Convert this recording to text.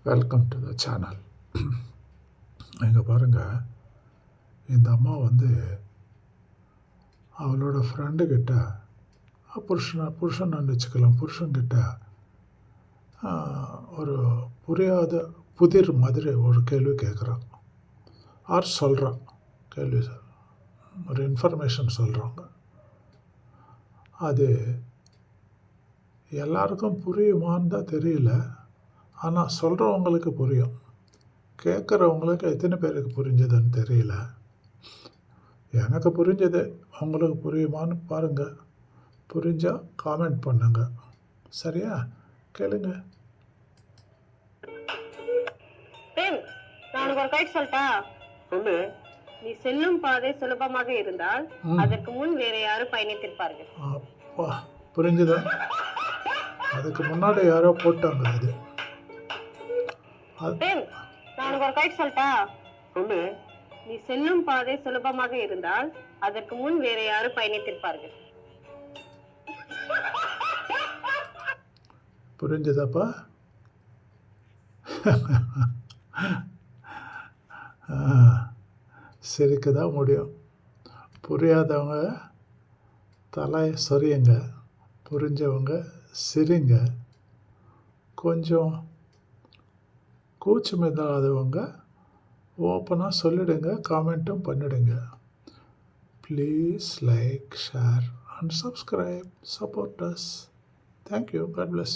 Welcome to the channel. இங்கே பாருங்கள், இந்த அம்மா அவளோட ஃப்ரெண்டுக்கிட்ட புருஷன் வச்சுக்கலாம், புருஷன்கிட்ட ஒரு புரியாத புதிர் மாதிரி ஒரு கேள்வி கேட்குறான், ஆர் சொல்கிறான், கேள்வி ஒரு இன்ஃபர்மேஷன் சொல்கிறாங்க. அது எல்லாருக்கும் புரியுமான்னு தான் தெரியல. ஆனால் சொல்கிறவங்களுக்கு புரியும், கேட்குறவங்களுக்கு எத்தனை பேருக்கு புரிஞ்சதுன்னு தெரியல. எனக்கு புரிஞ்சது, உங்களுக்கு புரியுமான்னு பாருங்கள். புரிஞ்சால் காமெண்ட் பண்ணுங்க. சரியா? கேளுங்க. நான் ஒரு கைட் சொல்லிட்டா? சொல்லு. நீ செல்லும் பாதை சுலபமாக இருந்தால் அதற்கு முன் வேற யாரும் பயணித்திருப்பார்கள். அப்பா, புரிஞ்சுதா? அதுக்கு முன்னாடி யாரோ போட்டாங்க. நான் ஒரு கைட் சொல்லிட்டா? சொல்லு. நீ செல்லும் பாதை சுலபமாக இருந்தால் அதற்கு முன் வேற யாரும் பயணித்திருப்பார்கள். புரிஞ்சதாப்பா? சிரிக்க தான் முடியும். புரியாதவங்க தலை சொரியுங்க, புரிஞ்சவங்க சிரிங்க. கொஞ்சம் கூச்சம் இல்லாதவங்க ஓப்பனாக சொல்லிடுங்க, காமெண்ட்டும் பண்ணிடுங்க. Please like, share and subscribe. Support us. Thank you. God bless you.